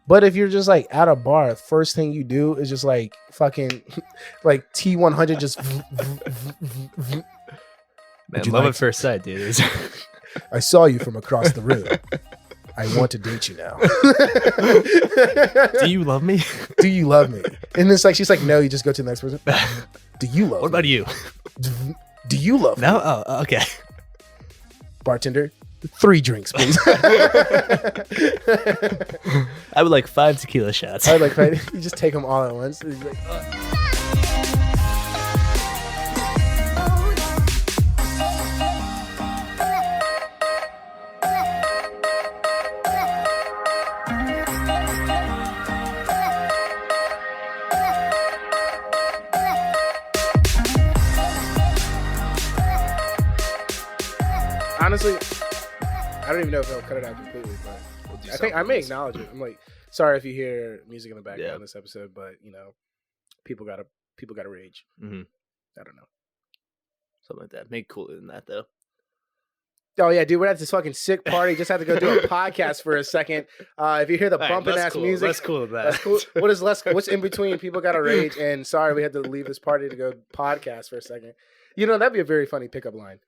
But if you're just like at a bar, first thing you do is just like fucking like T100 just. Man, love at first sight, dude. I saw you from across the room. I want to date you now. Do you love me? Do you love me? And it's like she's like, no. You just go to the next person. Do you love? What about you? Do you love? No. Me? Oh, okay. Bartender, 3 drinks, please. I would like 5 tequila shots. I would like 5. You just take them all at once. He's like, honestly, I don't even know if I'll cut it out completely, but I think I may acknowledge it. I'm like, sorry if you hear music in the background in this episode, but you know, people gotta rage. Mm-hmm. I don't know, something like that. Make it cooler than that, though. Oh yeah, dude, we're at this fucking sick party. Just had to go do a podcast for a second. If you hear the bumping ass music, that's cool. That's cool. What's in between? People gotta rage, and sorry we had to leave this party to go podcast for a second. You know, that'd be a very funny pickup line.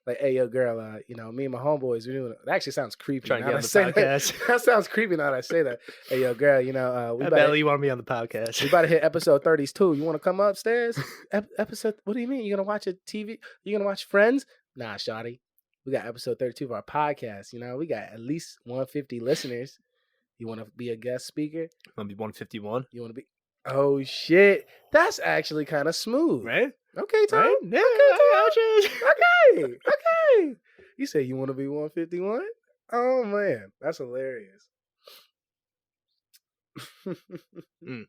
Like, hey, yo, girl, you know, me and my homeboys, we're doing it. That actually sounds creepy. Trying to get on the podcast. That sounds creepy now that I say that. Hey, yo, girl, you know, I bet you want to be on the podcast. We about to hit episode 32. You want to come upstairs? Episode, what do you mean? You going to watch a TV? You going to watch Friends? Nah, shawty. We got episode 32 of our podcast. You know, we got at least 150 listeners. You want to be a guest speaker? Want to be 151? You want to be? Oh, shit. That's actually kind of smooth. Right? Okay, Tom. Right? Yeah, okay. You say you want to be 151? Oh, man. That's hilarious. I'm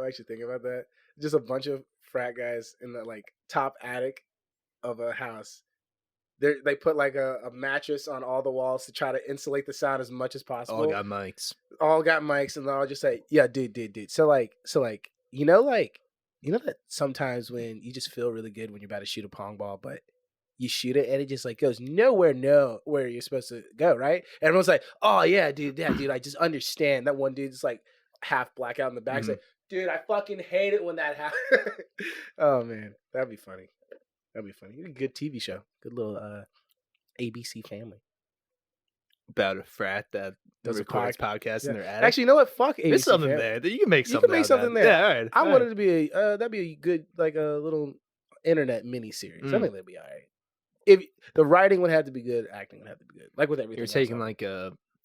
actually thinking about that. Just a bunch of frat guys in the like top attic of a house. They put like a mattress on all the walls to try to insulate the sound as much as possible. All got mics, and they'll all just say, yeah, dude. So like, you know that sometimes when you just feel really good when you're about to shoot a pong ball, but you shoot it and it just like goes nowhere where you're supposed to go, right? And everyone's like, oh yeah, dude, I just understand. That one dude's like half blackout in the back. Like, dude, I fucking hate it when that happens. Oh man, that'd be funny. A good TV show. Good little ABC family. About a frat that does records podcasts in their attic. Actually, you know what? Fuck ABC. There's something there. You can make something. There. Yeah, all right. I wanted it to be that'd be a good like a little internet miniseries. I think that'd be all right. If the writing would have to be good, acting would have to be good. Like with everything. You're taking like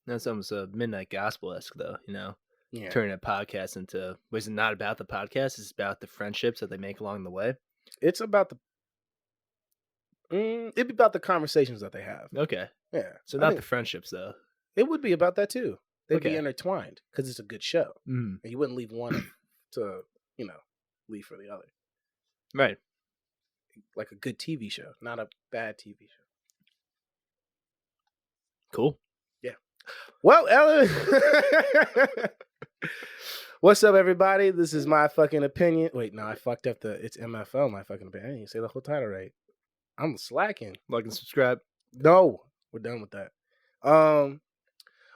that's almost a Midnight Gospel-esque though, you know? Yeah. Turning a podcast into was it not about the podcast, it's about the friendships that they make along the way. It's about it'd be about the conversations that they have. Okay. Yeah. So not the friendships though. It would be about that too. They'd be intertwined because it's a good show. And you wouldn't leave one to, you know, leave for the other. Right. Like a good TV show, not a bad TV show. Cool. Yeah. Well, Ellen. What's up, everybody? This is my fucking opinion. Wait, no, I fucked up it's MFO, my fucking opinion. I didn't say the whole title right. I'm slacking. Like and subscribe. No, we're done with that.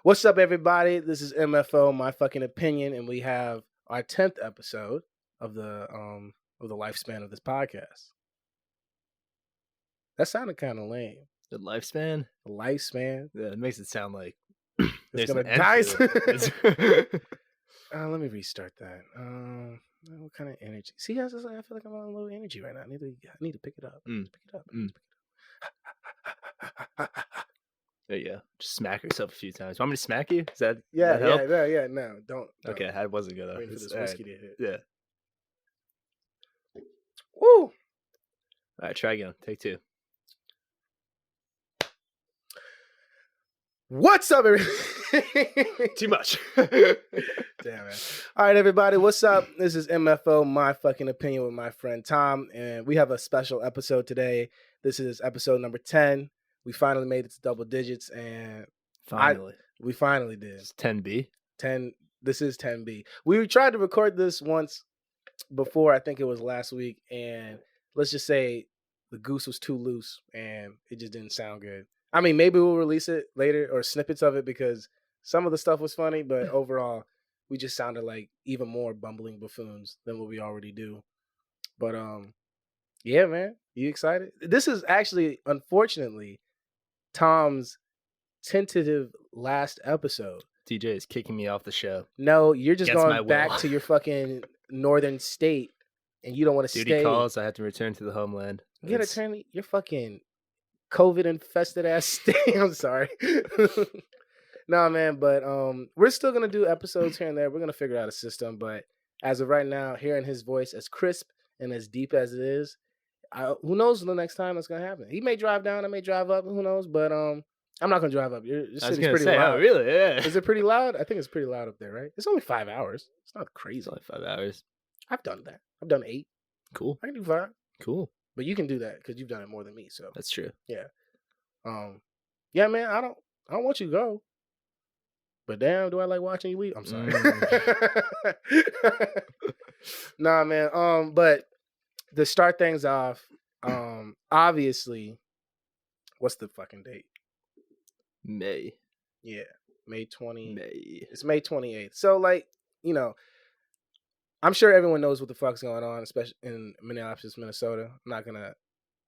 What's up, everybody? This is MFO, my fucking opinion, and we have our 10th episode of the lifespan of this podcast. That sounded kind of lame. The lifespan? The lifespan. Yeah, it makes it sound like it's gonna die. Let me restart that. What kind of energy? See, I feel like I'm on low energy right now. I need to pick it up. Pick it up. There you go. Just smack yourself a few times. Want me to smack you? Is that yeah? That help? Yeah. No, don't. Okay, I wasn't gonna. Waiting for this whiskey to hit. Yeah. Woo! All right, try again. Take 2. What's up, everybody? Too much. Damn it. All right, everybody. What's up? This is MFO, my fucking opinion with my friend Tom. And we have a special episode today. This is episode number 10. We finally made it to double digits. And we finally did. It's 10B. 10. This is 10B. We tried to record this once before. I think it was last week. And let's just say the goose was too loose and it just didn't sound good. I mean, maybe we'll release it later or snippets of it because Some of the stuff was funny, but overall, we just sounded like even more bumbling buffoons than what we already do. But yeah, man, you excited? This is actually, unfortunately, Tom's tentative last episode. DJ is kicking me off the show. No, you're just going back to your fucking northern state, and you don't want to stay. Duty calls. I have to return to the homeland. You gotta turn your fucking COVID infested ass state. I'm sorry. Nah, man, but we're still gonna do episodes here and there. We're gonna figure out a system, but as of right now, hearing his voice as crisp and as deep as it is, who knows the next time that's gonna happen? He may drive down, I may drive up. Who knows? But I'm not gonna drive up. Your city's pretty loud. Oh, really? Yeah. Is it pretty loud? I think it's pretty loud up there, right? It's only 5 hours. It's not crazy. It's only 5 hours. I've done that. I've done 8. Cool. I can do 5. Cool. But you can do that because you've done it more than me. So that's true. Yeah. Yeah, man. I don't want you to go. But damn, do I like watching you eat? I'm sorry. Nah, man. But to start things off, obviously, what's the fucking date? May. Yeah, May 20. May. It's May 28th. So, like, you know, I'm sure everyone knows what the fuck's going on, especially in Minneapolis, Minnesota. I'm not gonna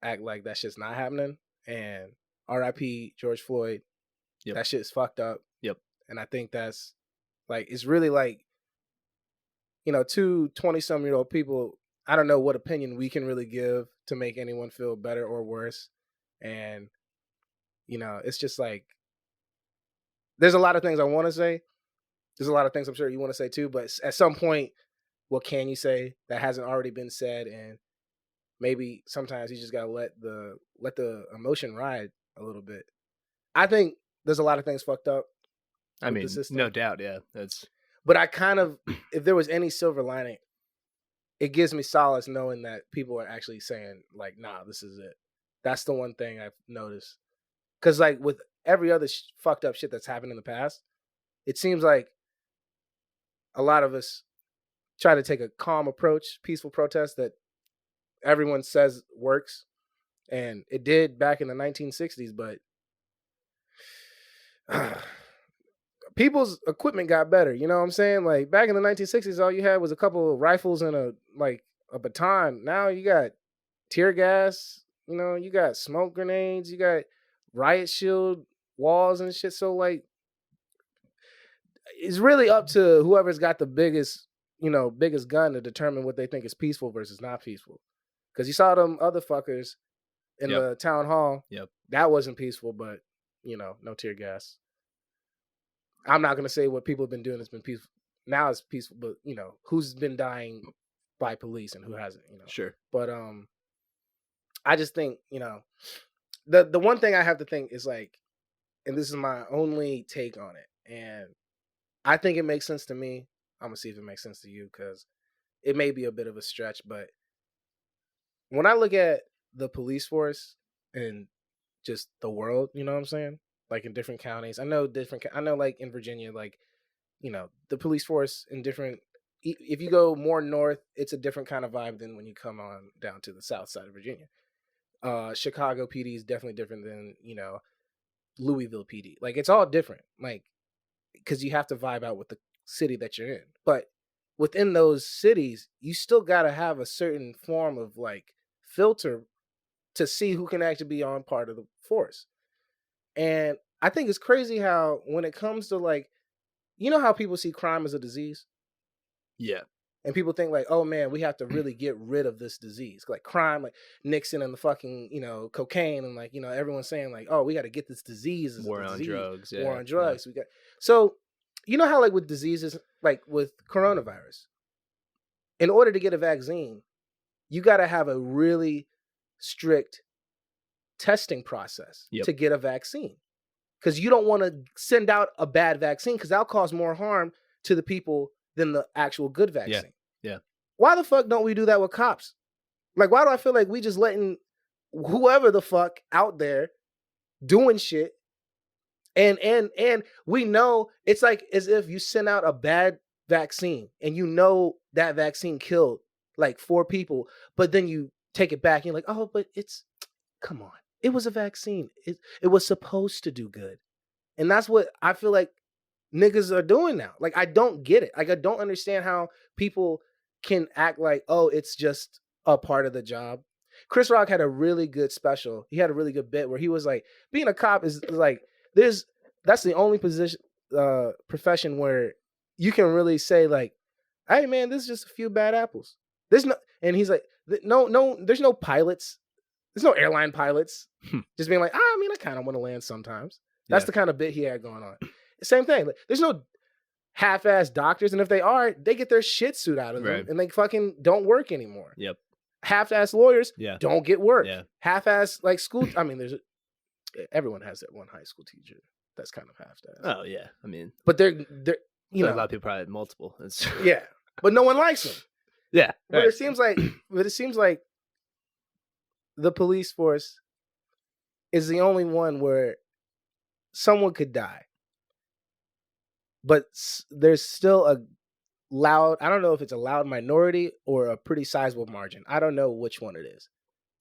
act like that shit's not happening. And R.I.P. George Floyd. Yep. That shit's fucked up. Yep. And I think that's like, it's really like, you know, 2 20-some-year-old people. I don't know what opinion we can really give to make anyone feel better or worse. And, you know, it's just like, there's a lot of things I want to say. There's a lot of things I'm sure you want to say too. But at some point, what can you say that hasn't already been said? And maybe sometimes you just gotta let the emotion ride a little bit. I think there's a lot of things fucked up. I mean, no doubt, yeah. But I kind of, if there was any silver lining, it gives me solace knowing that people are actually saying, like, nah, this is it. That's the one thing I've noticed. Because, like, with every other fucked up shit that's happened in the past, it seems like a lot of us try to take a calm approach, peaceful protest that everyone says works. And it did back in the 1960s, but people's equipment got better. You know what I'm saying? Like, back in the 1960s, all you had was a couple of rifles and a baton. Now you got tear gas, you know, you got smoke grenades, you got riot shield walls and shit. So, like, it's really up to whoever's got the biggest gun to determine what they think is peaceful versus not peaceful. Because you saw them other fuckers in the town hall. Yep. That wasn't peaceful, but, you know, no tear gas. I'm not going to say what people have been doing has been peaceful. Now it's peaceful, but, you know, who's been dying by police and who hasn't, you know. Sure. But I just think, you know, the one thing I have to think is, like, and this is my only take on it, and I think it makes sense to me. I'm going to see if it makes sense to you, because it may be a bit of a stretch, but when I look at the police force and just the world, you know what I'm saying? Like, in different counties. I know, like, in Virginia, like, you know, the police force in different, if you go more north, it's a different kind of vibe than when you come on down to the south side of Virginia. Chicago PD is definitely different than, you know, Louisville PD. Like, it's all different, like, because you have to vibe out with the city that you're in. But within those cities, you still got to have a certain form of, like, filter to see who can actually be on part of the force. And I think it's crazy how, when it comes to, like, you know how people see crime as a disease? Yeah. And people think, like, oh man, we have to really get rid of this disease. Like, crime, like Nixon and the fucking, you know, cocaine, and, like, you know, everyone's saying, like, oh, we got to get this disease. War on drugs. Yeah. War on drugs. Yeah. So, you know how, like, with diseases, like with coronavirus, in order to get a vaccine, you got to have a really strict testing process to get a vaccine. Because you don't want to send out a bad vaccine, because that'll cause more harm to the people than the actual good vaccine. Yeah. Why the fuck don't we do that with cops? Like, why do I feel like we just letting whoever the fuck out there doing shit? And we know it's like as if you send out a bad vaccine and you know that vaccine killed like 4 people, but then you take it back and you're like, oh, but come on. It was a vaccine. It was supposed to do good. And that's what I feel like niggas are doing now. Like, I don't get it. Like, I don't understand how people can act like, oh, it's just a part of the job. Chris Rock had a really good special. He had a really good bit where he was like, being a cop is like, that's the only profession where you can really say like, hey man, this is just a few bad apples. And he's like, no, there's no pilots. There's no airline pilots. Just being like, I mean, I kind of want to land sometimes. That's the kind of bit he had going on. Same thing. Like, there's no half-ass doctors, and if they are, they get their shit sued out of them, and they fucking don't work anymore. Yep. Half-ass lawyers don't get work. Yeah. Half-ass like school. I mean, everyone has that one high school teacher that's kind of half-ass. Oh yeah, I mean, but they're you know, a lot of people probably have multiple. Yeah, but no one likes them. Yeah, but it seems like the police force is the only one where someone could die, but there's still a loud, I don't know if it's a loud minority or a pretty sizable margin. I don't know which one it is.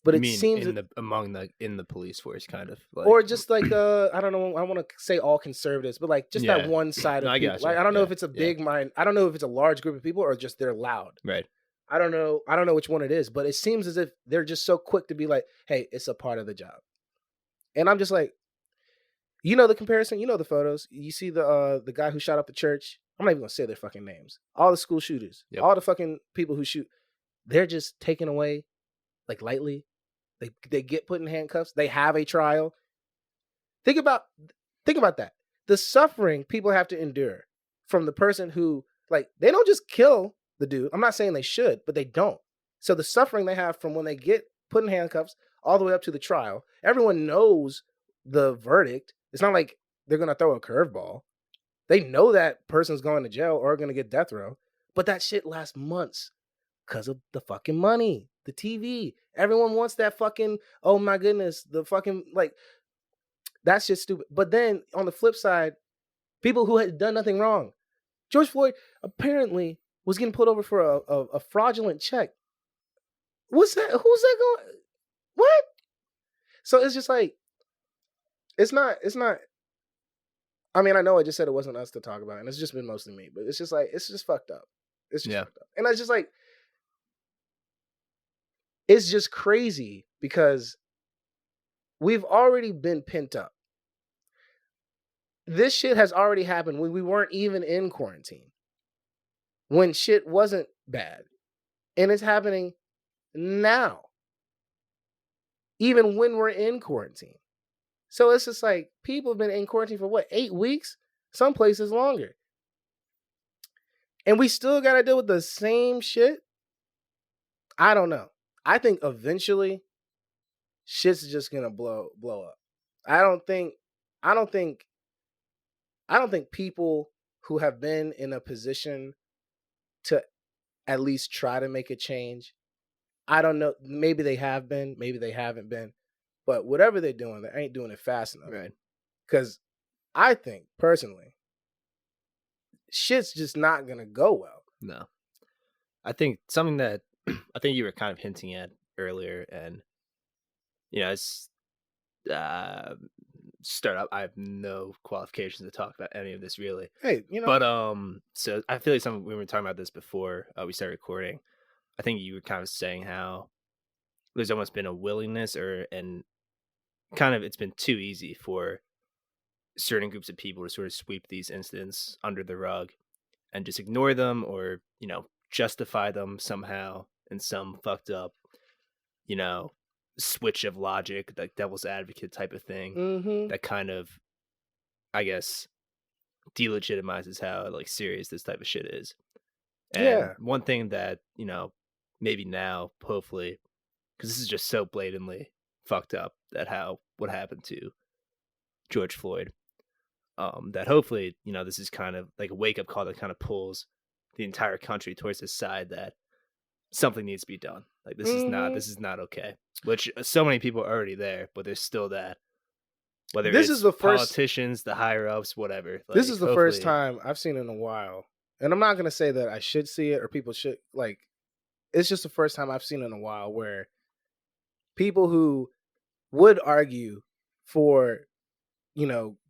But it seems in the police force, kind of, like, or just like I don't know. I want to say all conservatives, but like just that one side of people. Like, I don't know if it's a big mind. I don't know if it's a large group of people or just they're loud. Right. I don't know. I don't know which one it is, but it seems as if they're just so quick to be like, "Hey, it's a part of the job," and I'm just like, you know, the comparison. You know, the photos. You see the guy who shot up the church. I'm not even gonna say their fucking names. All the school shooters, all the fucking people who shoot, they're just taken away like lightly. They get put in handcuffs. They have a trial. Think about that. The suffering people have to endure from the person who, like, they don't just kill the dude. I'm not saying they should, but they don't. So the suffering they have from when they get put in handcuffs all the way up to the trial, everyone knows the verdict. It's not like they're going to throw a curveball. They know that person's going to jail or going to get death row. But that shit lasts months because of the fucking money, the TV. Everyone wants that fucking, oh my goodness, the fucking, like, that's just stupid. But then on the flip side, people who had done nothing wrong. George Floyd apparently was getting pulled over for a fraudulent check. What's that? Who's that going? What? So it's just like, it's not. I mean, I know I just said it wasn't us to talk about, and it's just been mostly me, but it's just like, it's just fucked up. It's just fucked up. And I just like, it's just crazy because we've already been pent up. This shit has already happened when we weren't even in quarantine, when shit wasn't bad. And it's happening now, even when we're in quarantine. So it's just like, people have been in quarantine for what, 8 weeks? Some places longer. And we still got to deal with the same shit? I don't know. I think eventually shit's just gonna blow up. I don't think people who have been in a position to at least try to make a change, I don't know, maybe they have been, maybe they haven't been, but whatever they're doing, they ain't doing it fast enough. Right. Because I think, personally, shit's just not gonna go well. No. I think something that I think you were kind of hinting at earlier, and it's startup. I have no qualifications to talk about any of this really. Hey, but so I feel like when we were talking about this before we started recording, I think you were kind of saying how there's almost been a willingness and kind of it's been too easy for certain groups of people to sort of sweep these incidents under the rug and just ignore them or justify them somehow in some fucked up, switch of logic, like devil's advocate type of thing, that kind of, I guess, delegitimizes how like serious this type of shit is. And one thing that, maybe now, hopefully, because this is just so blatantly fucked up, that what happened to George Floyd, that hopefully, this is kind of like a wake-up call that kind of pulls the entire country towards this side that something needs to be done. Like, this is not okay. Which so many people are already there, but there's still that. Whether this is the politicians, the higher ups, whatever. Like, this is the first time I've seen it in a while, and I'm not gonna say that I should see it or people should like. It's just the first time I've seen it in a while where people who would argue for,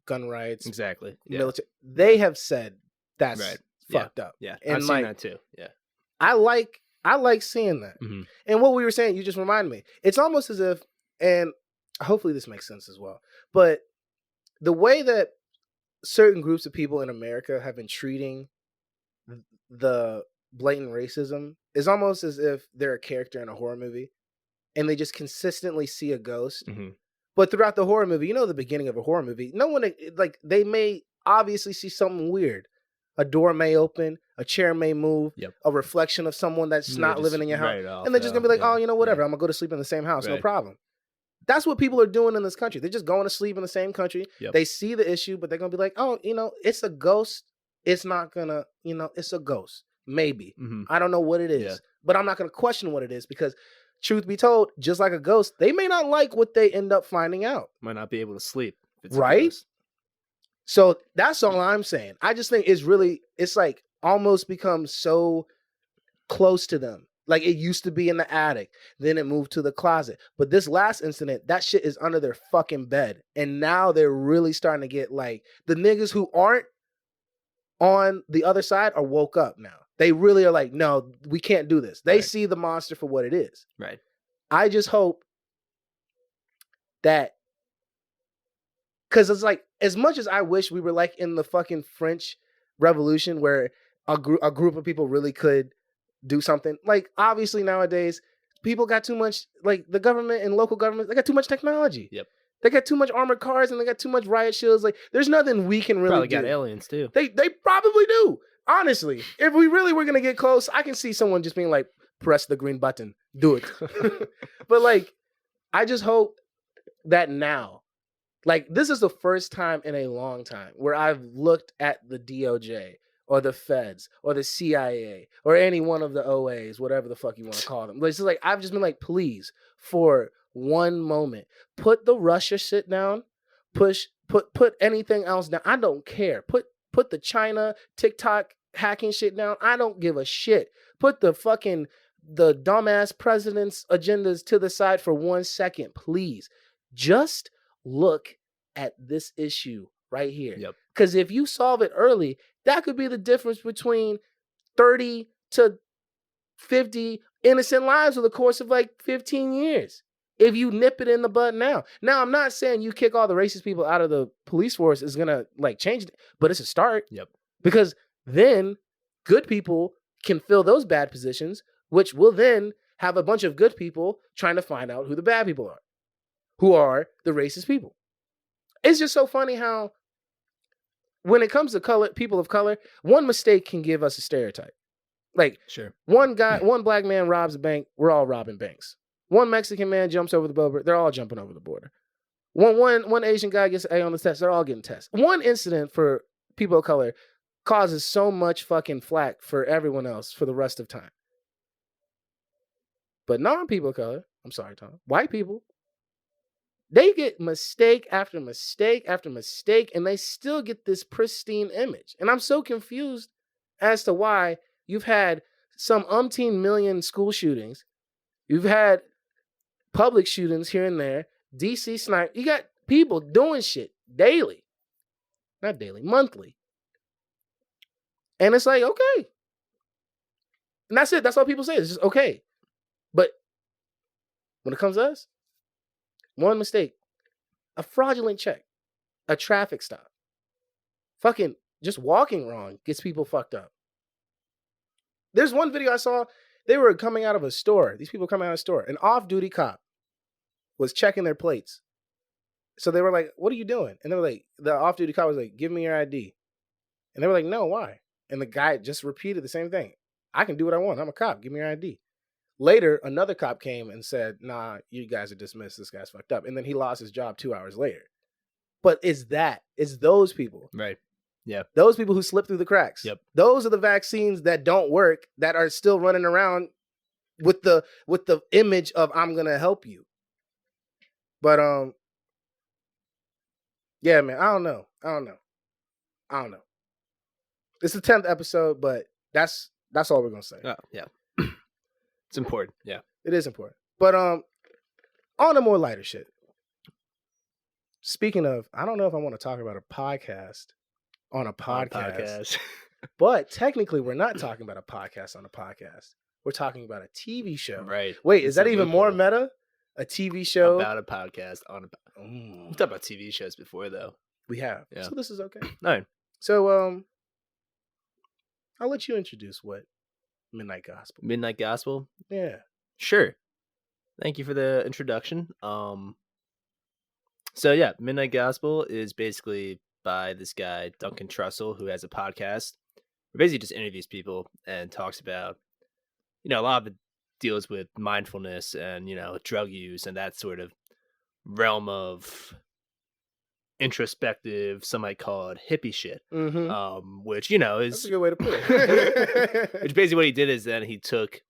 gun rights, exactly, military. They have said that's fucked up. Yeah, and I've seen that too. Yeah, I like seeing that. Mm-hmm. And what we were saying, you just reminded me. It's almost as if, and hopefully this makes sense as well, but the way that certain groups of people in America have been treating the blatant racism is almost as if they're a character in a horror movie and they just consistently see a ghost. Mm-hmm. But throughout the horror movie, the beginning of a horror movie, no one, like, they may obviously see something weird. A door may open, a chair may move, a reflection of someone that's not living in your house. And they're just going to be like, whatever, I'm going to go to sleep in the same house, no problem. That's what people are doing in this country. They're just going to sleep in the same country. They see the issue, but they're going to be like, it's a ghost. It's not going to, it's a ghost. Maybe. Mm-hmm. I don't know what it is, but I'm not going to question what it is because, truth be told, just like a ghost, they may not like what they end up finding out. Might not be able to sleep. If it's right? So that's all I'm saying. I just think it's like almost become so close to them. Like it used to be in the attic, then it moved to the closet. But this last incident, that shit is under their fucking bed. And now they're really starting to get like, the niggas who aren't on the other side are woke up now. They really are like, no, we can't do this. They see the monster for what it is. Right. I just hope that, because it's like, as much as I wish we were like in the fucking French Revolution where a group of people really could do something. Like, obviously nowadays, people got too much, like the government and local government, they got too much technology. Yep. They got too much armored cars and they got too much riot shields. Like, there's nothing we can really probably do. Got aliens too. They probably do. Honestly, if we really were going to get close, I can see someone just being like, press the green button, do it. But like, I just hope that now, like, this is the first time in a long time where I've looked at the DOJ or the feds or the CIA or any one of the OAs, whatever the fuck you want to call them. It's just like, I've just been like, please, for one moment, put the Russia shit down, put anything else down. I don't care. Put the China TikTok hacking shit down. I don't give a shit. Put the dumbass president's agendas to the side for 1 second, please. Just look at this issue right here. Yep. Because if you solve it early, that could be the difference between 30 to 50 innocent lives over the course of like 15 years. If you nip it in the bud now. Now, I'm not saying you kick all the racist people out of the police force is going to like change it, but it's a start. Yep. Because then good people can fill those bad positions, which will then have a bunch of good people trying to find out who the bad people are, who are the racist people. It's just so funny how when it comes to people of color, one mistake can give us a stereotype. Like, sure, one black man robs a bank, we're all robbing banks. One Mexican man jumps over the border, they're all jumping over the border. One Asian guy gets an A on the test, they're all getting tests. One incident for people of color causes so much fucking flack for everyone else for the rest of time. But non-people of color, I'm sorry, Tom, white people, they get mistake after mistake after mistake, and they still get this pristine image. And I'm so confused as to why you've had some umpteen million school shootings. You've had public shootings here and there. DC snipe. You got people doing shit daily. Not daily, monthly. And it's like, okay. And that's it. That's all people say. It's just okay. But when it comes to us, one mistake, a fraudulent check, a traffic stop, fucking just walking wrong gets people fucked up. There's one video I saw, they were coming out of a store. These people coming out of a store. An off-duty cop was checking their plates. So they were like, what are you doing? And they were like, the off-duty cop was like, give me your ID. And they were like, no, why? And the guy just repeated the same thing. I can do what I want. I'm a cop. Give me your ID. Later, another cop came and said, nah, you guys are dismissed. This guy's fucked up. And then he lost his job 2 hours later. But it's those people. Right. Yeah. Those people who slip through the cracks. Yep. Those are the vaccines that don't work, that are still running around with the image of I'm going to help you. But yeah, man, I don't know. It's the 10th episode, but that's all we're going to say. Oh, yeah. It's important. Yeah. It is important. But on a more lighter shit. speaking of, I don't know if I want to talk about a podcast on a podcast. But technically, we're not talking about a podcast on a podcast. We're talking about a TV show. Right. Wait, is that even more meta? A TV show? About a podcast on a... We've talked about TV shows before, though. We have. Yeah. So this is okay. All right. So, I'll let you introduce what Midnight Gospel. Midnight Gospel? Yeah. Sure. Thank you for the introduction. So, yeah, Midnight Gospel is basically by this guy, Duncan Trussell, who has a podcast. Basically just interviews people and talks about, a lot of it deals with mindfulness and, drug use and that sort of realm of introspective, some might call it hippie shit, which, is... That's a good way to put it. Which basically what he did is then he took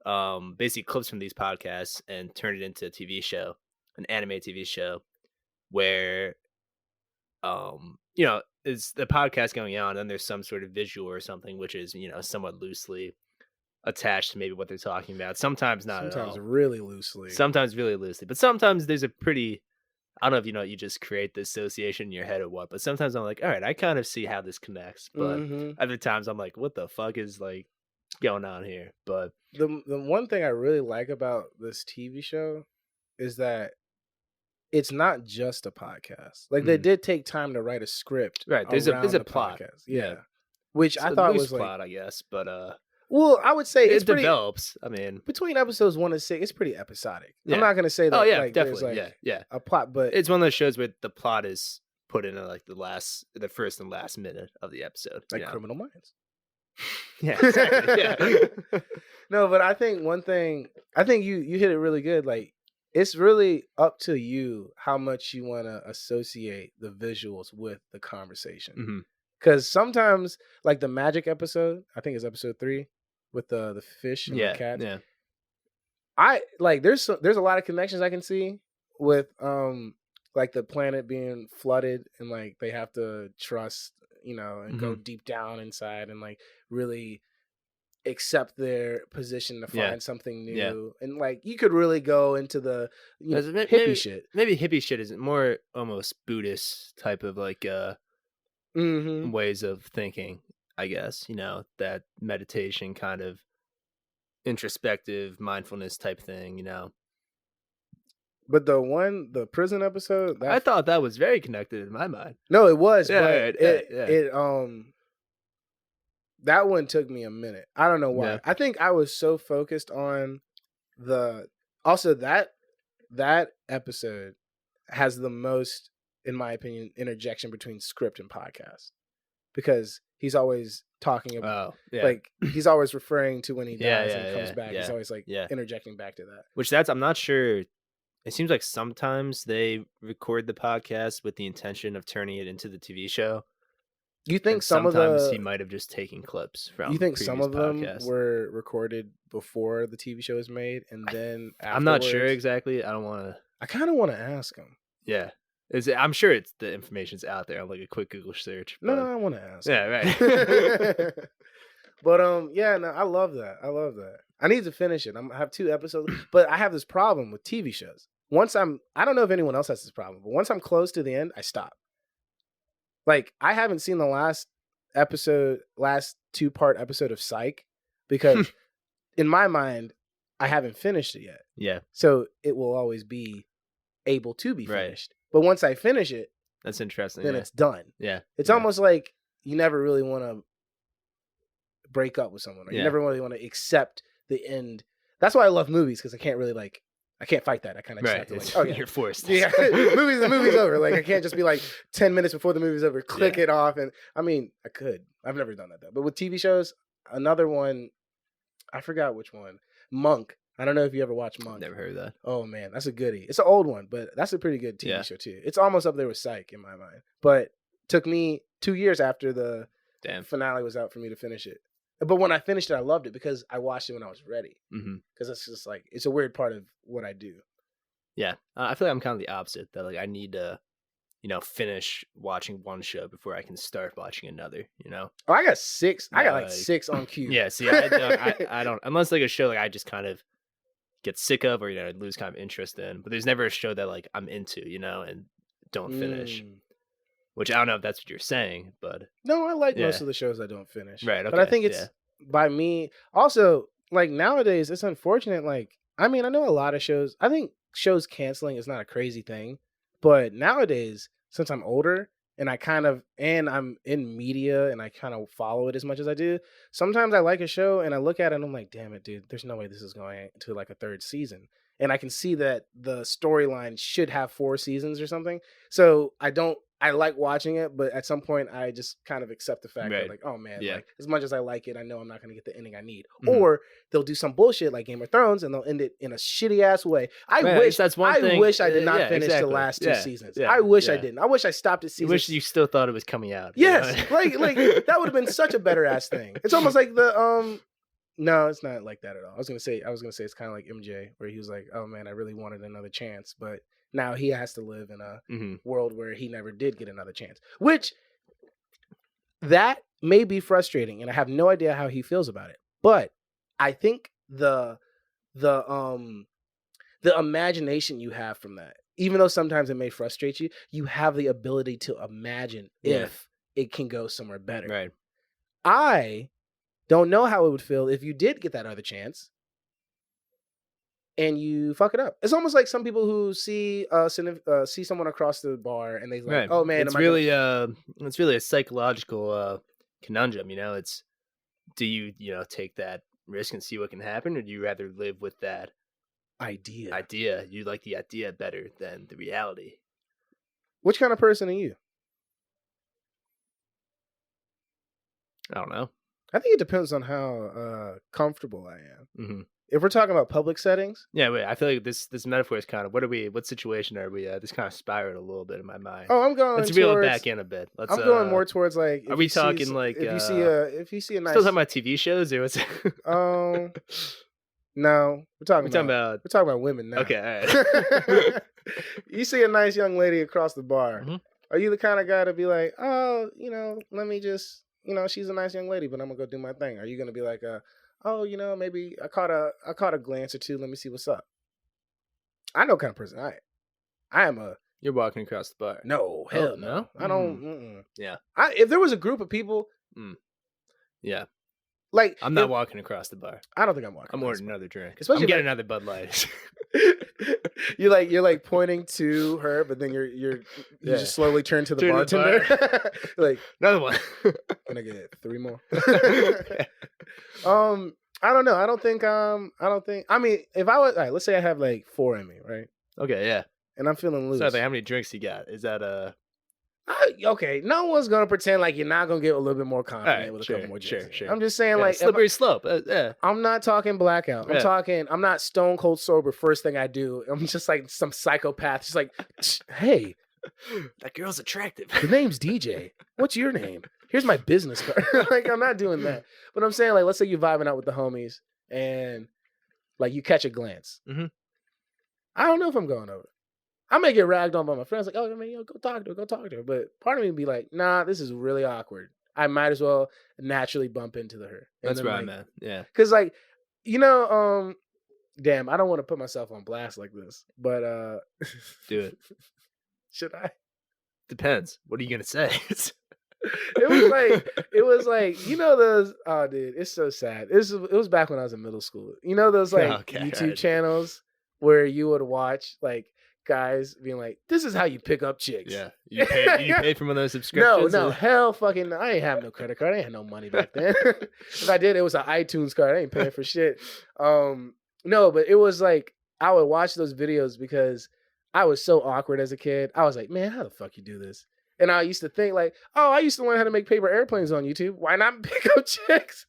basically clips from these podcasts and turned it into a TV show, an anime TV show where, is the podcast going on and there's some sort of visual or something which is somewhat loosely attached to maybe what they're talking about. Sometimes not at all. Sometimes really loosely, but sometimes there's a pretty, I don't know if you just create the association in your head or what, but sometimes I'm like, all right, I kind of see how this connects, but other times I'm like, what the fuck is like going on here? But the one thing I really like about this TV show is that it's not just a podcast. Like they did take time to write a script. Right. There's a plot. Podcast. Yeah. Which I thought was plot, like, I guess, but well, I would say it develops. I mean, between episodes 1 and 6, it's pretty episodic. Yeah. I'm not gonna say that. Oh yeah, like, definitely. Like yeah. A plot, but it's one of those shows where the plot is put in like the first and last minute of the episode, like Criminal Minds. Yeah, exactly. Yeah. No, but I think you hit it really good. Like, it's really up to you how much you want to associate the visuals with the conversation. Because sometimes, like the magic episode, I think it's episode 3 with the fish and the cat. Yeah. I like there's a lot of connections I can see with like the planet being flooded and like they have to trust, and go deep down inside and like really accept their position to find something new. And like you could really go into the hippie shit. Maybe hippie shit isn't more almost Buddhist type of like ways of thinking, I guess, that meditation kind of introspective mindfulness type thing, But the prison episode, I thought that was very connected in my mind. No, it was, but it that one took me a minute. I don't know why. Yeah. I think I was so focused on that episode has the most, in my opinion, interjection between script and podcast, because he's always talking about like he's always referring to when he dies and comes back. He's always like interjecting back to that. Which I'm not sure. It seems like sometimes they record the podcast with the intention of turning it into the TV show. You think sometimes he might have just taken clips from? You think some of them podcasts were recorded before the TV show was made, and then afterwards? I'm not sure exactly. I don't want to. I kind of want to ask him. Yeah, I'm sure the information's out there on like a quick Google search. But... No, I want to ask. Yeah, right. But I love that. I need to finish it. I have 2 episodes, but I have this problem with TV shows. I don't know if anyone else has this problem, but once I'm close to the end, I stop. Like, I haven't seen the last 2-part episode of Psych because in my mind, I haven't finished it yet. Yeah. So it will always be able to be finished. But once I finish it, that's interesting. Then it's done. Yeah. It's almost like you never really want to break up with someone, or you never really want to accept the end. That's why I love movies, because I can't really I can't fight that. I kind of just have to you're forced. Yeah, the movie's over. Like, I can't just be like 10 minutes before the movie's over, click it off. And I mean, I could. I've never done that though. But with TV shows, another one, I forgot which one. Monk. I don't know if you ever watched Monk. Never heard of that. Oh man, that's a goodie. It's an old one, but that's a pretty good TV show too. It's almost up there with Psych in my mind. But took me 2 years after the finale was out for me to finish it. But when I finished it, I loved it because I watched it when I was ready. Because it's just like, it's a weird part of what I do. Yeah. I feel like I'm kind of the opposite, that like I need to, finish watching one show before I can start watching another, Oh, I got 6. I got like 6 on cue. Yeah. See, I don't, unless like a show like I just kind of get sick of, or, lose kind of interest in, but there's never a show that like I'm into, and don't finish. Which I don't know if that's what you're saying, but no, I like most of the shows I don't finish. Right. Okay. But I think it's by me. Also, like nowadays, it's unfortunate. Like, I mean, I know a lot of shows. I think shows canceling is not a crazy thing, but nowadays, since I'm older and I'm in media and I kind of follow it as much as I do, sometimes I like a show and I look at it and I'm like, damn it, dude, there's no way this is going to like a third season. And I can see that the storyline should have 4 seasons or something. So I like watching it, but at some point I just kind of accept the fact that like, oh man, like as much as I like it, I know I'm not going to get the ending I need. Or they'll do some bullshit like Game of Thrones and they'll end it in a shitty ass way. I wish I did not finish the last 2 seasons. I wish I didn't. I wish I stopped at season. You wish you still thought it was coming out. Yes, like that would have been such a better ass thing. It's almost like the no, it's not like that at all. I was gonna say it's kind of like MJ, where he was like, "Oh man, I really wanted another chance," but now he has to live in a world where he never did get another chance. Which that may be frustrating, and I have no idea how he feels about it. But I think the imagination you have from that, even though sometimes it may frustrate you, you have the ability to imagine if it can go somewhere better. Right. I don't know how it would feel if you did get that other chance and you fuck it up. It's almost like some people who see someone across the bar and they like, oh man, it's really a psychological conundrum. You know, it's do you take that risk and see what can happen, or do you rather live with that idea? You like the idea better than the reality. Which kind of person are you? I don't know. I think it depends on how comfortable I am. If we're talking about public settings, wait, I feel like this metaphor is kind of what situation are we? This kind of spiraled a little bit in my mind. Oh, I'm going. Let's reel it back in a bit. I'm going more towards like. Are we talking like? If you see a nice. Still talking about TV shows, or what's? No, we're talking about women now. Okay, all right. You see a nice young lady across the bar. Are you the kind of guy to be like, oh, let me just. She's a nice young lady, but I'm gonna go do my thing. Are you gonna be like, oh, maybe I caught a glance or two. Let me see what's up. I know what kind of person I am. You're walking across the bar. No, hell no. I don't. Yeah. If there was a group of people. Yeah. Like I'm not walking across the bar. I don't think I'm walking. I'm ordering another drink. Especially I'm getting another Bud Light. You're like pointing to her, but then you just slowly turn to the bartender. Like another one. Can I get 3 more? I don't know. I don't think. I mean, if I was, all right, let's say I have like 4 in me, right? Okay, yeah. And I'm feeling loose. So how many drinks you got? Is that okay, no one's gonna pretend like you're not gonna get a little bit more confident with a couple more drinks. Sure. I'm just saying, like slippery slope. I'm not talking blackout. I'm not stone cold sober. First thing I do, I'm just like some psychopath. Just like, hey, that girl's attractive. The name's DJ. What's your name? Here's my business card. Like, I'm not doing that. But I'm saying, like, let's say you're vibing out with the homies and like you catch a glance. I don't know if I'm going over. I may get ragged on by my friends, like, oh, man, go talk to her. But part of me would be like, nah, this is really awkward. I might as well naturally bump into her. That's right, man. Yeah. Because, like, damn, I don't want to put myself on blast like this, but do it. Should I? Depends. What are you gonna say? It was like those. Oh, dude, it's so sad. It was back when I was in middle school. Those like YouTube channels where you would watch like guys being like, "This is how you pick up chicks." Yeah, you paid for one of those subscriptions. No, hell, fucking, I ain't have no credit card. I ain't had no money back then. If I did, it was an iTunes card. I ain't paying for shit. No, but it was like I would watch those videos because I was so awkward as a kid. I was like, man, how the fuck you do this? And I used to think like, oh, I used to learn how to make paper airplanes on YouTube. Why not pick up chicks?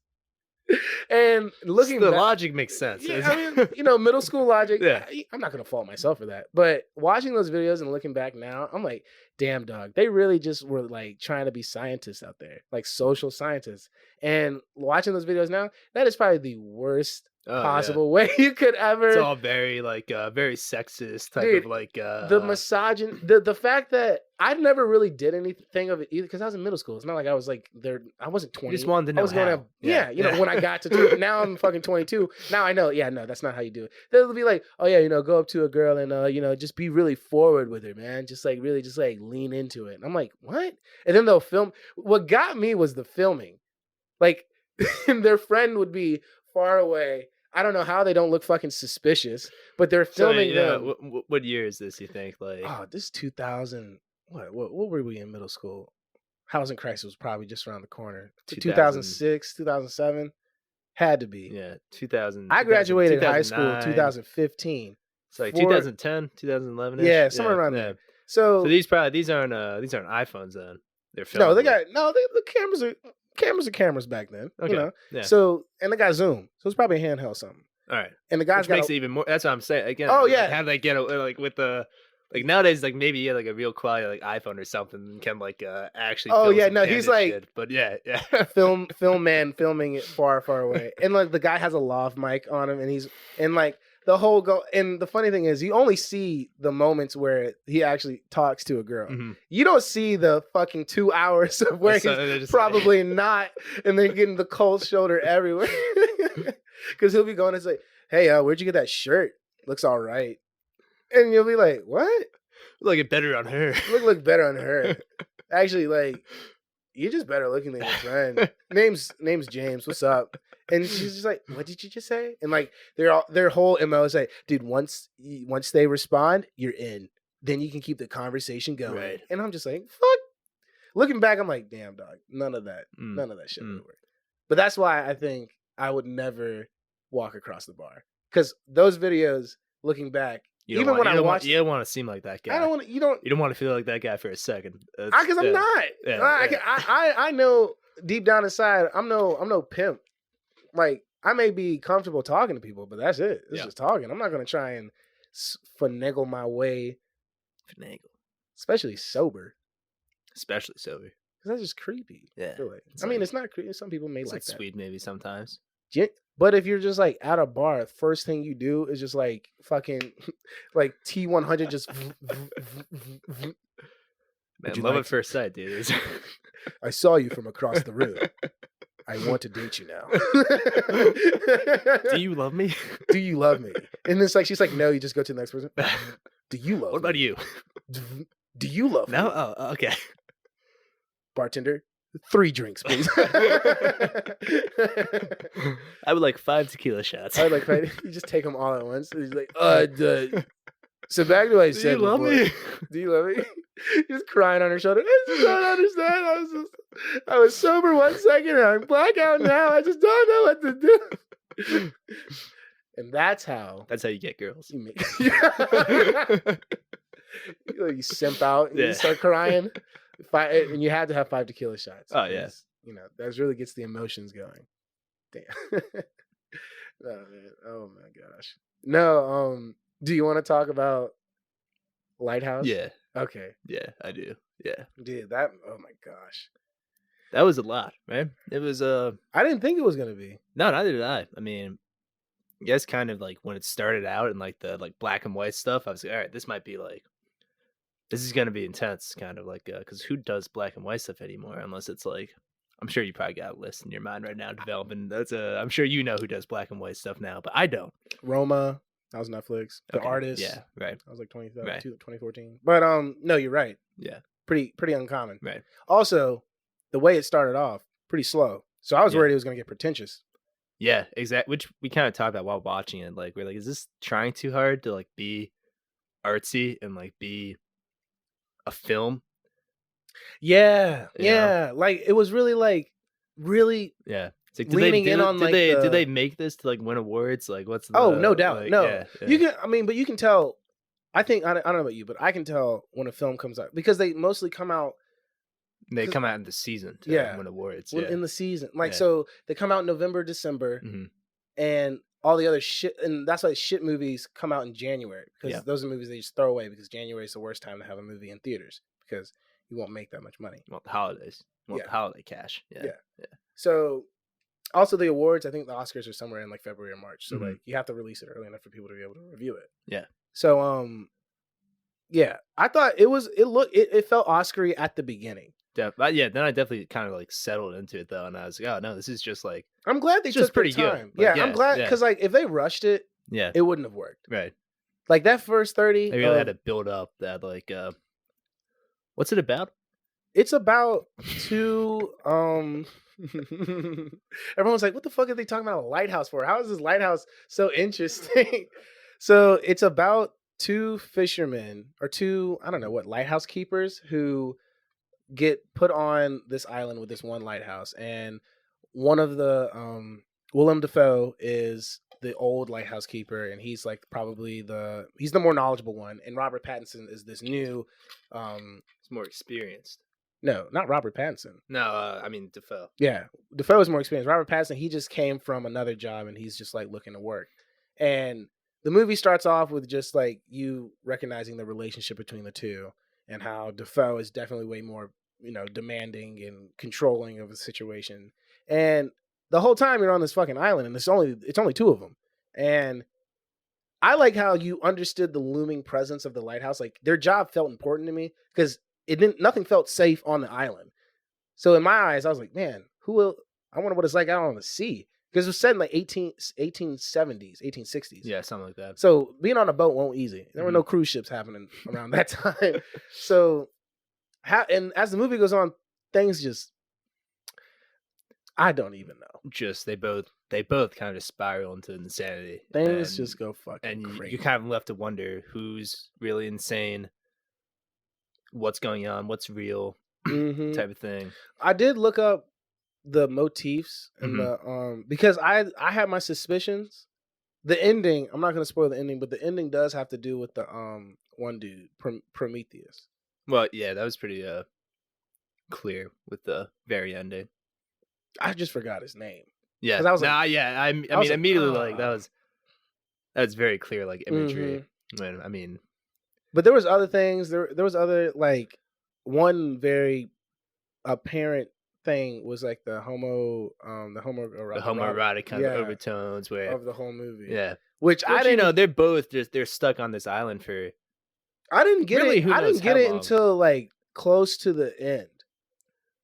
And looking the logic makes sense. Yeah, I mean, middle school logic. Yeah. I'm not going to fault myself for that. But watching those videos and looking back now, I'm like, damn, dog. They really just were like trying to be scientists out there, like social scientists. And watching those videos now, that is probably the worst possible way you could ever. It's all very like very sexist type Dude, of like the misogyny, the fact that I never really did anything of it either because I was in middle school. It's not like I was like there. I wasn't 20. You just wanted to know I was how. Going to, you know, when I got to now I'm fucking 22. Now I know. Yeah, no, that's not how you do it. They'll be like, oh yeah, you know, go up to a girl and you know, just be really forward with her, man. Just like really, just like lean into it. And I'm like, what? And then they'll film. What got me was the filming, like, their friend would be far away. I don't know how they don't look fucking suspicious, but they're filming them. What year is this, you think? Like, oh, this 2000. What were we in middle school? Housing crisis was probably just around the corner. 2006, 2007, had to be. Yeah, 2000. I graduated high school 2015. It's like 2010, 2011. Yeah, somewhere around there. So these aren't iPhones then. They're filming. The cameras are cameras back then. Okay. You know? Yeah. So and they got Zoom. So it's probably a handheld something. All right. And the guys makes it even more. That's what I'm saying. Again. Oh yeah. How do they get like with the like nowadays? Like maybe like a real quality like iPhone or something can like actually. Oh yeah, no, he's like. Shit. But yeah. film man filming it far away, and like the guy has a lav mic on him, and he's like. The whole go and the funny thing is you only see the moments where he actually talks to a girl. Mm-hmm. You don't see the fucking 2 hours of where he's probably not and then getting the cold shoulder everywhere. Because he'll be going and say, hey, where'd you get that shirt? Looks all right. And you'll be like, what? Looking better on her. Look better on her. Actually, like, you're just better looking than your friend. Name's James. What's up? And she's just like, what did you just say? And like their whole MO is like, dude, once they respond, you're in. Then you can keep the conversation going. Right. And I'm just like, fuck. Looking back, I'm like, damn, dog. None of that shit would work. But that's why I think I would never walk across the bar. Because those videos, looking back, you don't want to seem like that guy. You don't want to feel like that guy for a second. Because I'm not. Yeah, I know deep down inside, I'm no pimp. Like, I may be comfortable talking to people, but that's it. It's just talking. I'm not going to try and finagle my way. Especially sober. Because that's just creepy. Yeah. I mean, it's not creepy. Some people may like that. Sweet maybe sometimes. But if you're just like at a bar, first thing you do is just like fucking like T100 just. Man, love at first sight, dude. I saw you from across the room. I want to date you now. Do you love me? Do you love me? And it's like she's like, no. You just go to the next person. Do you love me? What about you? Do you love me? No. Oh, okay. Bartender, 3 drinks, please. I would like 5 tequila shots. I would like 5. You just take them all at once. And he's like, so back to what I said. Do you love me? Do you love me? Just crying on her shoulder. I just don't understand. I was sober 1 second and I'm blackout now. I just don't know what to do. And that's how you get girls. You simp out and you start crying. And you had to have 5 tequila shots. Oh yeah. You know, that really gets the emotions going. Damn. Oh man. Oh my gosh. No, do you want to talk about Lighthouse? Yeah. Okay. Yeah, I do. Yeah. Dude, that, oh my gosh. That was a lot, man. It was I didn't think it was gonna be. No, neither did I. I mean, I guess kind of like when it started out and like the like black and white stuff, I was like, all right, this is gonna be intense, kind of like because who does black and white stuff anymore? Unless it's like, I'm sure you probably got a list in your mind right now developing. I'm sure you know who does black and white stuff now, but I don't. Roma. That was Netflix. The Artist. Yeah, right. That was like 2014. But no, you're right. Yeah. Pretty uncommon. Right. Also, the way it started off, pretty slow. So I was worried it was going to get pretentious. Yeah, exactly. Which we kind of talked about while watching it. Like, we're like, is this trying too hard to like be artsy and like be a film? Yeah. Yeah. Like, it was really yeah. It's like, did they make this to like win awards? Like, what's the, no doubt. Like, no. Yeah. You can, I mean, but you can tell, I don't know about you, but I can tell when a film comes out because they mostly come out. They come out in the season to win awards. Yeah. In the season. Like, so they come out in November, December, and all the other shit. And that's why shit movies come out in January because those are movies they just throw away because January is the worst time to have a movie in theaters because you won't make that much money. You want the holidays. You want the holiday cash. Yeah. So Also, the awards, I think the Oscars are somewhere in like February or March. So like you have to release it early enough for people to be able to review it. Yeah. So yeah, I thought it felt Oscar-y at the beginning. Yeah, then I definitely kind of like settled into it though, and I was like, oh no, this is just like I'm glad they took pretty time. Good. Like, yeah, I'm glad because like if they rushed it, it wouldn't have worked. Right. Like that first 30, they really had to build up that like what's it about? It's about two everyone's like, what the fuck are they talking about a lighthouse for? How is this lighthouse so interesting? So it's about two fishermen or two, I don't know what, lighthouse keepers who get put on this island with this one lighthouse. And one of the Willem Dafoe is the old lighthouse keeper, and he's like probably he's the more knowledgeable one. And Robert Pattinson is this new he's more experienced. No, not Robert Pattinson. No, I mean Dafoe. Yeah, Dafoe is more experienced. Robert Pattinson, he just came from another job and he's just like looking to work. And the movie starts off with just like you recognizing the relationship between the two and how Dafoe is definitely way more, demanding and controlling of the situation. And the whole time you're on this fucking island and it's only two of them. And I like how you understood the looming presence of the lighthouse. Like their job felt important to me because nothing felt safe on the island. So in my eyes, I was like, man, I wonder what it's like out on the sea. Because it was set in like 1870s, 1860s. Yeah, something like that. So being on a boat won't easy. There were no cruise ships happening around that time. So, and as the movie goes on, things just, I don't even know. Just, they both kind of spiral into insanity. Things just go fucking crazy. You kind of left to wonder who's really insane, what's going on, what's real, type of thing. I did look up the motifs and because I had my suspicions. The ending, I'm not going to spoil the ending, but the ending does have to do with the one dude, Prometheus. Well, yeah, that was pretty clear with the very ending. I just forgot his name. Yeah, I was I mean, immediately like that's very clear, like imagery. I mean, but there was other things. There was other like one very apparent thing was like the homoerotic kind of overtones of the whole movie. Yeah, which I didn't. They're both they're stuck on this island for. I didn't get it. I didn't get it until like close to the end,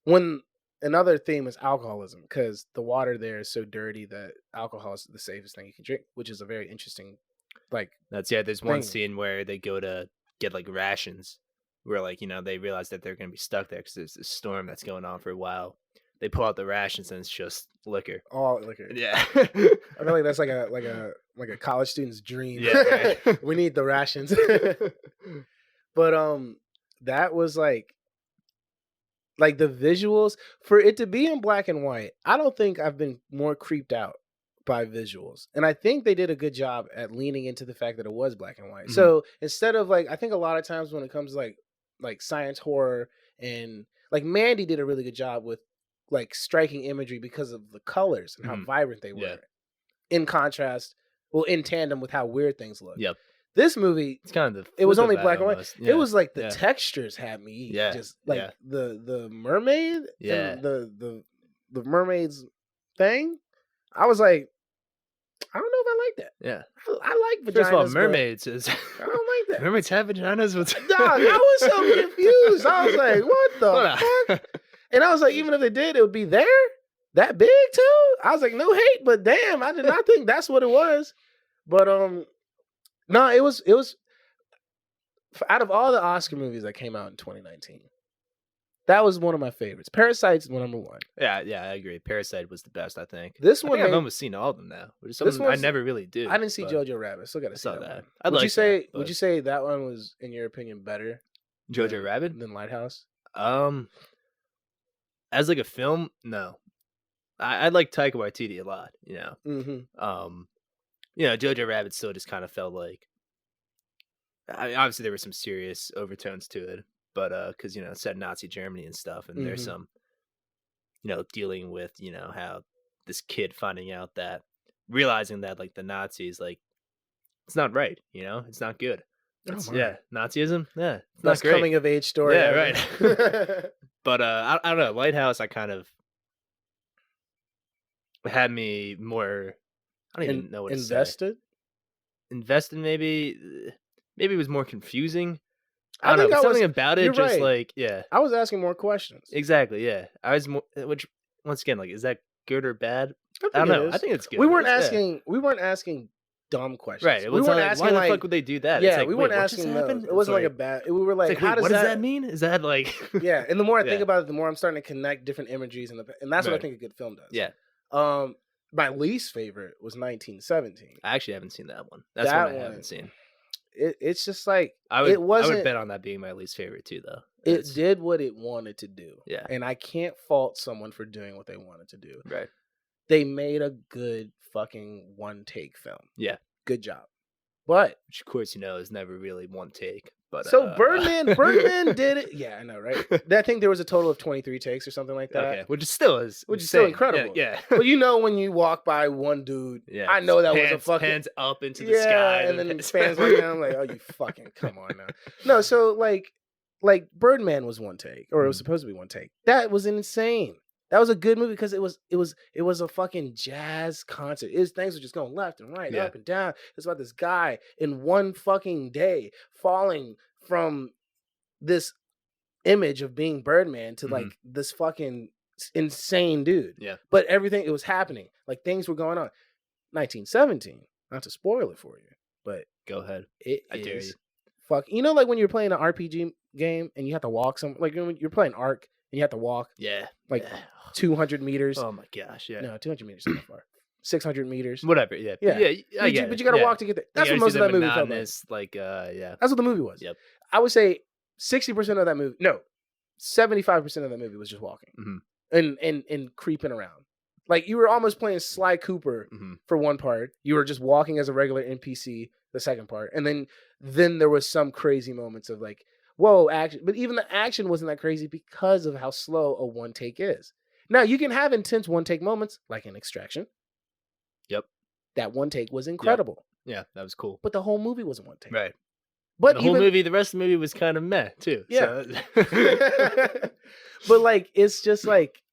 when another theme is alcoholism, because the water there is so dirty that alcohol is the safest thing you can drink, which is a very interesting. Like there's one scene where they go to get like rations. Where like they realize that they're going to be stuck there because there's this storm that's going on for a while. They pull out the rations and it's just liquor. All liquor. Yeah, I feel like that's like a college student's dream. Yeah, right. We need the rations. But that was like the visuals for it to be in black and white. I don't think I've been more creeped out by visuals, and I think they did a good job at leaning into the fact that it was black and white. So instead of like, I think a lot of times when it comes to like science horror, and like Mandy did a really good job with like striking imagery because of the colors and how vibrant they were, in contrast, in tandem with how weird things look. Yep. This movie, it's kind of it was only black and white. Yeah. It was like the textures had me just like the mermaid, the mermaid's thing. I was like, I don't know if I like that. Yeah, I like vaginas. First of all, mermaids I don't like that. Mermaids have vaginas. Dog, I was so confused. I was like, what the fuck? And I was like, even if they did, it would be that big too. I was like, no hate, but damn, I did not think that's what it was. But no, it was out of all the Oscar movies that came out in 2019. That was one of my favorites. Parasite's number one. Yeah, I agree. Parasite was the best, I think. I've almost seen all of them now. Which is something I never really do. I didn't see Jojo Rabbit. Still got to see that. Would you say that one was, in your opinion, better? Jojo Rabbit than Lighthouse? As like a film, no. I like Taika Waititi a lot. Jojo Rabbit still just kind of felt like. Obviously, there were some serious overtones to it. But because it's set in Nazi Germany and stuff, and there's some dealing with how this kid realizing that like the Nazis, like it's not right, it's not good. Nazism, it's not great. Coming of age story. Yeah, right. But I don't know, Lighthouse, I kind of had me more. I don't even know what to invested. Say. Invested, maybe it was more confusing. I don't know. Something about it, just right. I was asking more questions. Exactly. Yeah, I was more. Which once again, like, is that good or bad? I don't know. I think it's good. We weren't asking dumb questions. Right. We weren't like, asking why the fuck would they do that? Yeah, it's like, we weren't asking those. It wasn't like a bad. We were like, how does that mean? Is that like? Yeah, and the more I think about it, the more I'm starting to connect different imageries, and that's what I think a good film does. Yeah. My least favorite was 1917. I actually haven't seen that one. That's one I haven't seen. It's just like I would bet on that being my least favorite too, though. It did what it wanted to do. Yeah, and I can't fault someone for doing what they wanted to do. Right. They made a good fucking one take film. Yeah, good job. But which, of course, is never really one take. But so Birdman did it. Yeah, I know, right? I think there was a total of 23 takes or something like that. Okay, which is still incredible. Yeah. But when you walk by one dude, I know that was a fucking pans up into the sky, and then fans like that. I'm like, oh, you fucking come on now. No, so like Birdman was one take, or it was supposed to be one take. That was insane. That was a good movie because it was a fucking jazz concert. Things were just going left and right, up and down. It's about this guy in one fucking day falling from this image of being Birdman to like this fucking insane dude. Yeah. But it was happening. Like things were going on. 1917. Not to spoil it for you, but go ahead. I dare you. Fuck. Like when you're playing an RPG game and you have to walk like when you're playing Ark and you have to walk. Yeah. Like 200 meters. Oh my gosh, yeah. No, 200 meters is not far. 600 meters. Whatever, yeah. But you got to walk to get there. That's what most of that movie felt like. Yeah. That's what the movie was. Yep. I would say 60% of that movie, no, 75% of that movie was just walking and creeping around. Like you were almost playing Sly Cooper for one part. You were just walking as a regular NPC the second part. And then there was some crazy moments of like, whoa, action. But even the action wasn't that crazy because of how slow a one take is. Now, you can have intense one take moments, like in Extraction. Yep. That one take was incredible. Yep. Yeah, that was cool. But the whole movie wasn't one take. Right. But the rest of the movie was kind of meh, too. Yeah. So. But like, it's just like,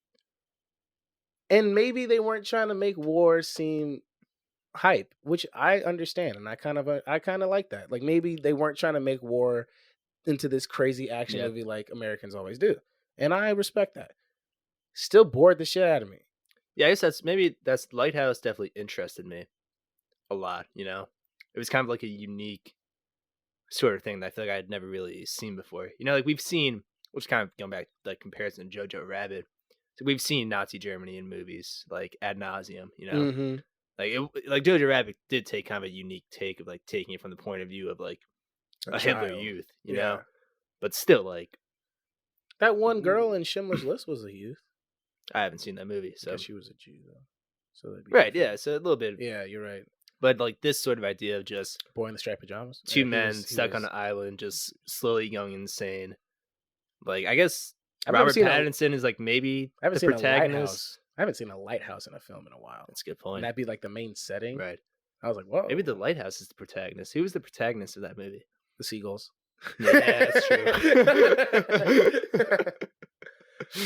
and maybe they weren't trying to make war seem hype, which I understand. And I kind of like that. Like maybe they weren't trying to make war into this crazy action movie like Americans always do. And I respect that. Still bored the shit out of me. Yeah, I guess that's Lighthouse definitely interested me a lot, It was kind of like a unique sort of thing that I feel like I had never really seen before. Like we've seen, which kind of going back to like comparison to Jojo Rabbit. So we've seen Nazi Germany in movies like ad nauseum, Like Jojo Rabbit did take kind of a unique take of like taking it from the point of view of like a Hitler youth, you know? But still, like that one girl in Schindler's List was a youth. I haven't seen that movie, so she was a Jew though. So right, different. Yeah, so a little bit. Yeah, you're right. But like this sort of idea of just boy in the striped pajamas, two men stuck on an island, just slowly going insane. Like I guess Robert Pattinson is like maybe the protagonist. I haven't seen a lighthouse in a film in a while. That's a good point. And that'd be like the main setting, right? I was like, whoa. Maybe the lighthouse is the protagonist. Who was the protagonist of that movie? The seagulls. Yeah, that's true.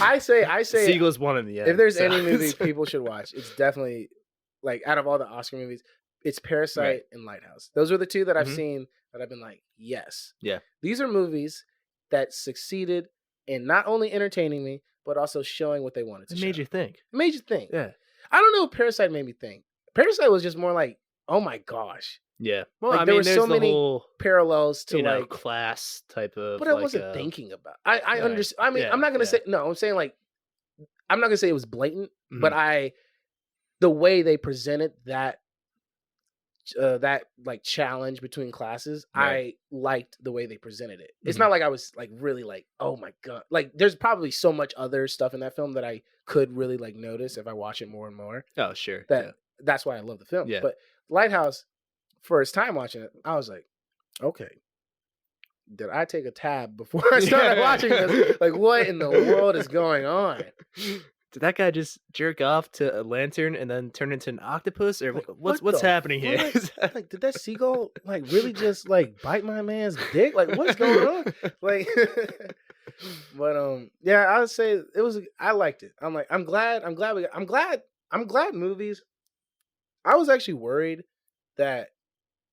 I say Seagulls won in the end. If there's any movie people should watch, it's definitely like out of all the Oscar movies, it's Parasite and Lighthouse. Those are the two that I've seen that I've been like, yes. Yeah. These are movies that succeeded in not only entertaining me, but also showing what they wanted to show. It made you think. Yeah. I don't know if Parasite made me think. Parasite was just more like, oh my gosh. Yeah. Well, like, there were so many parallels to like class type of. But I wasn't thinking about. I understand. I mean, I'm not gonna say no. I'm saying like, I'm not gonna say it was blatant, but the way they presented that like challenge between classes, I liked the way they presented it. It's not like I was like really like, oh my god, like there's probably so much other stuff in that film that I could really like notice if I watch it more and more. Oh sure, that's why I love the film. Yeah. But Lighthouse, first time watching it, I was like, okay, did I take a tab before I started watching this? Like, what in the world is going on? Did that guy just jerk off to a lantern and then turn into an octopus, or like, what's happening here? Like, did that seagull like really just like bite my man's dick? Like, what's going on? Like, but yeah, I would say it was. I liked it. I'm glad I'm glad movies. I was actually worried that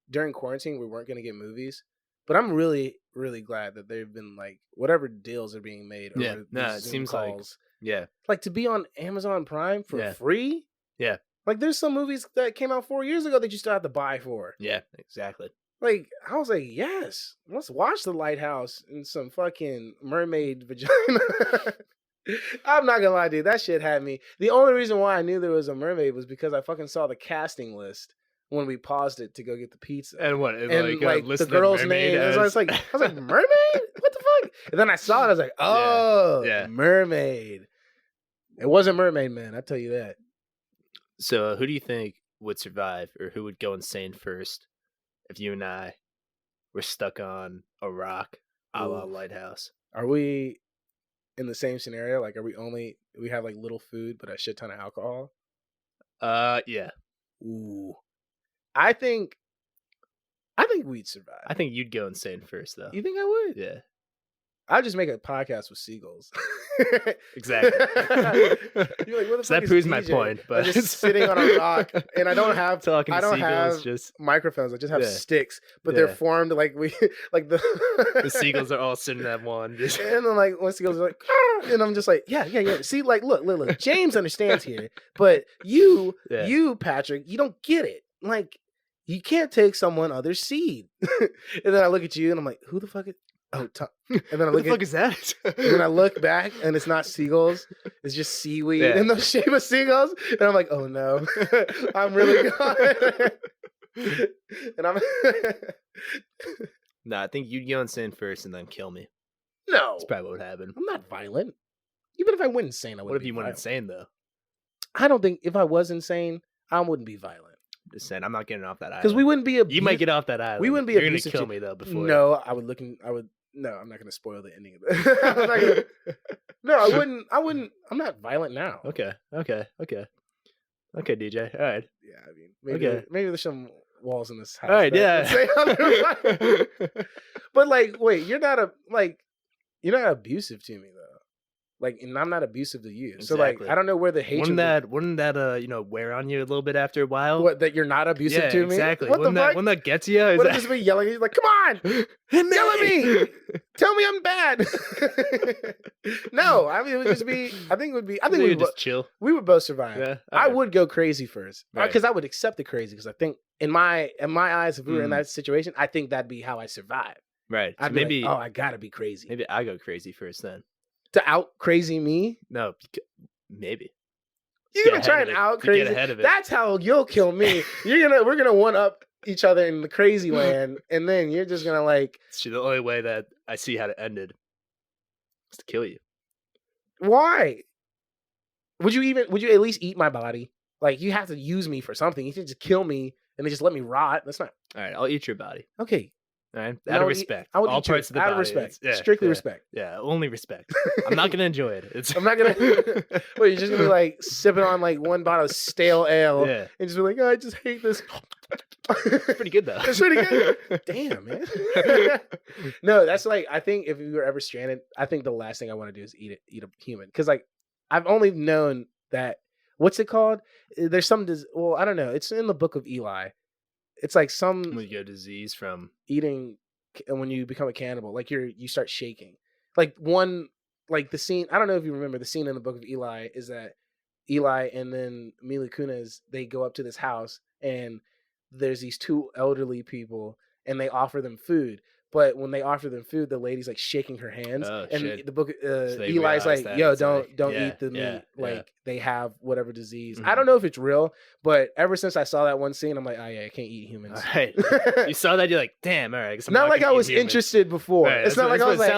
during quarantine we weren't going to get movies, but I'm really, really glad that they've been like whatever deals are being made over these Zoom calls. Like to be on Amazon Prime for free. Yeah. Like there's some movies that came out 4 years ago that you still have to buy for. Yeah, exactly. Like I was like, yes, let's watch The Lighthouse and some fucking mermaid vagina. I'm not gonna lie, dude. That shit had me. The only reason why I knew there was a mermaid was because I fucking saw the casting list when we paused it to go get the pizza. And what? And like the girl's name. I was like, mermaid? What the fuck? And then I saw it. I was like, oh, mermaid. It wasn't Mermaid Man. I tell you that. So, who do you think would survive, or who would go insane first if you and I were stuck on a rock, a la Lighthouse? Are we in the same scenario? Like, we have like little food, but a shit ton of alcohol? Yeah. Ooh. I think we'd survive. I think you'd go insane first, though. You think I would? Yeah. I'll just make a podcast with seagulls. Exactly. You're like, so that proves my point. But I'm just sitting on a rock, and I don't have just microphones. I just have sticks, but they're formed like the seagulls are all sitting at one. And then like one seagull's like, and I'm just like, yeah. See, like, look. James understands here, but you, Patrick, you don't get it. Like, you can't take someone other's seed. And then I look at you, and I'm like, who the fuck is? Oh, and then I look the fuck is that? And then I look back, and it's not seagulls; it's just seaweed in the shape of seagulls. And I'm like, oh no, I'm really gone. And I'm. Nah, I think you'd go insane first, and then kill me. No, that's probably what would happen. I'm not violent. Even if I went insane, I wouldn't. What if you went insane though? I don't think if I was insane, I wouldn't be violent. Just saying, I'm not getting off that island. Because we wouldn't be. You might get off that island. We wouldn't be. You're gonna kill me though. Before. No, I would. No, I'm not going to spoil the ending of it. No, I wouldn't. I'm not violent now. Okay, DJ. All right. Yeah, I mean, maybe there's some walls in this house. All right, But like, wait, you're not abusive to me though. Like, and I'm not abusive to you. Exactly. So like, I don't know where the hatred. Wouldn't that wear on you a little bit after a while? What, that you're not abusive to me? Exactly. What the fuck? Wouldn't that get you? What is me yelling? He's like, come on, yell at me, tell me I'm bad. No, I mean it would just be. I think we would just chill. We would both survive. Yeah, I would go crazy first because I would accept the crazy because I think in my eyes, if we were in that situation, I think that'd be how I survive. Right. I'd be maybe. Like, oh, I gotta be crazy. Maybe I go crazy first then. To out crazy me? No, maybe. You're gonna try and out crazy. Get ahead of it. That's how you'll kill me. We're gonna one up each other in the crazy land, and then you're just gonna like. See, the only way that I see how to end it is to kill you. Why? Would you at least eat my body? Like, you have to use me for something. You can't just kill me and then just let me rot. That's not. All right, I'll eat your body. Okay. All right, out of respect. I would all eat parts of the body. Out of respect. Strictly respect. Yeah, only respect. I'm not gonna enjoy it. I'm not gonna. Wait, you're just gonna be like sipping on like one bottle of stale ale, and just be like, oh, I just hate this. It's pretty good though. It's pretty good. Damn, man. No, that's like, I think if we were ever stranded, I think the last thing I want to do is eat a human, because like I've only known that. What's it called? There's some. Well, I don't know. It's in the Book of Eli. It's like some when you get a disease from eating, when you become a cannibal, like you start shaking. Like the scene, I don't know if you remember the scene in the Book of Eli is that Eli and then Mila Kunis, they go up to this house and there's these two elderly people and they offer them food. But when they offer them food, the lady's like shaking her hands, and the book so Eli's like, "Yo, don't eat the meat. Like they have whatever disease." I don't know if it's real, but ever since I saw that one scene, I'm like, "Oh yeah, I can't eat humans." All right. You saw that, you're like, "Damn, all right." Not like I was interested before. Right, it's not like I was like,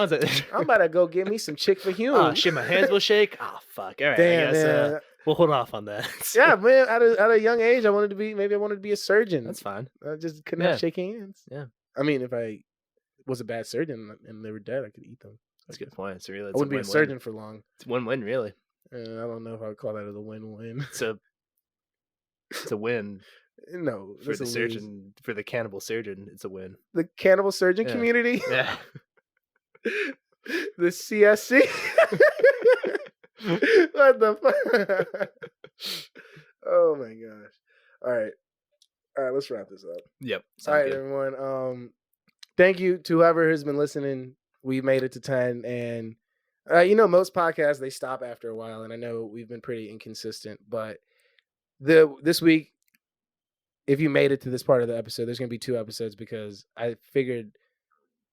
"I'm about to go get me some chick for human." Oh shit, my hands will shake. Oh fuck! All right, damn, I guess, we'll hold off on that. Yeah, man. At a young age, I wanted to be a surgeon. That's fine. I just couldn't have shaking hands. Yeah. I mean, if I was a bad surgeon and they were dead, I could eat them. That's a good point. It's really, I wouldn't be a surgeon for long. It's win-win, really. I don't know if I would call that as a win-win. It's a win. No, for the surgeon, for the cannibal surgeon, it's a win. The cannibal surgeon community. Yeah. The CSC. What the fuck? Oh my gosh. All right, let's wrap this up. Yep. All right, good. Everyone. Thank you to whoever has been listening. We made it to 10, and most podcasts they stop after a while, and I know we've been pretty inconsistent, but this week, if you made it to this part of the episode, there's gonna be 2 episodes because I figured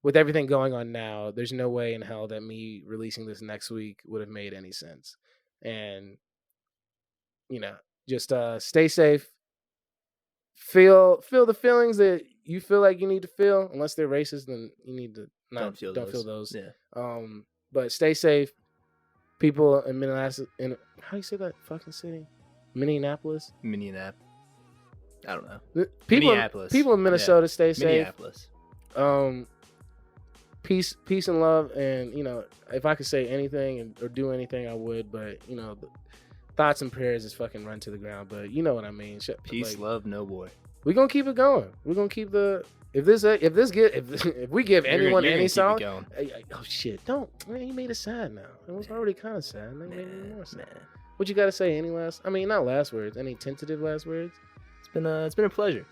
with everything going on now, there's no way in hell that me releasing this next week would have made any sense. And just stay safe. Feel the feelings that you feel like you need to feel. Unless they're racist, then you need to don't feel those. Yeah. But stay safe. People in Minneapolis, how do you say that fucking city? Minneapolis. I don't know. Minneapolis. People in Minnesota, stay safe. Minneapolis. Peace and love, and if I could say anything or do anything, I would. But the thoughts and prayers is fucking run to the ground. But you know what I mean. Peace, love, no war. We're gonna keep it going. We're gonna keep the if we give anyone any song. Oh shit! Don't, man. You made it sad now. It was already kind of sad. Made me more sad. What you gotta say? Any last? I mean, not last words. Any tentative last words? It's been a pleasure.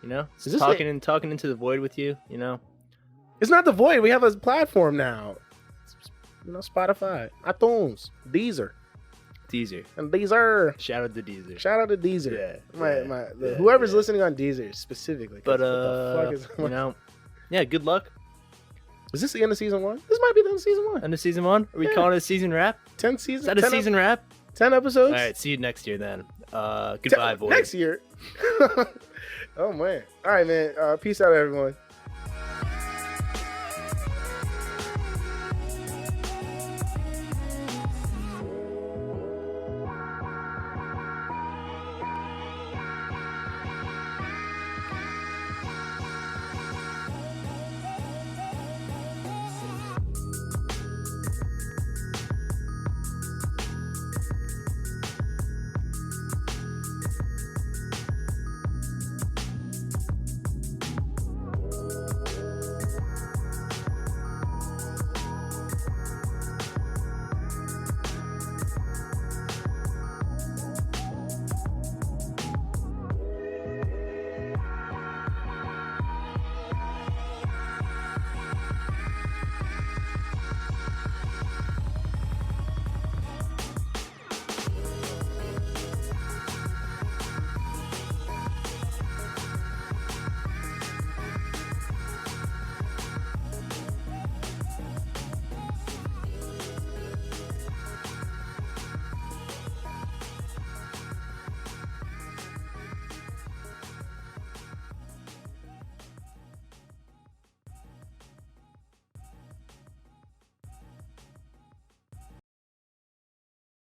Talking into the void with you. It's not the void. We have a platform now. Spotify, iTunes, Deezer. And Deezer. Shout out to Deezer. Yeah. Whoever's listening on Deezer specifically. But good luck. Is this the end of season 1? This might be the end of season 1. End of season 1? Are we calling it a season wrap? 10 seasons. Is that a season wrap? 10 episodes. All right. See you next year then. Goodbye, void. Next year. Oh man. All right, man. Peace out, everyone.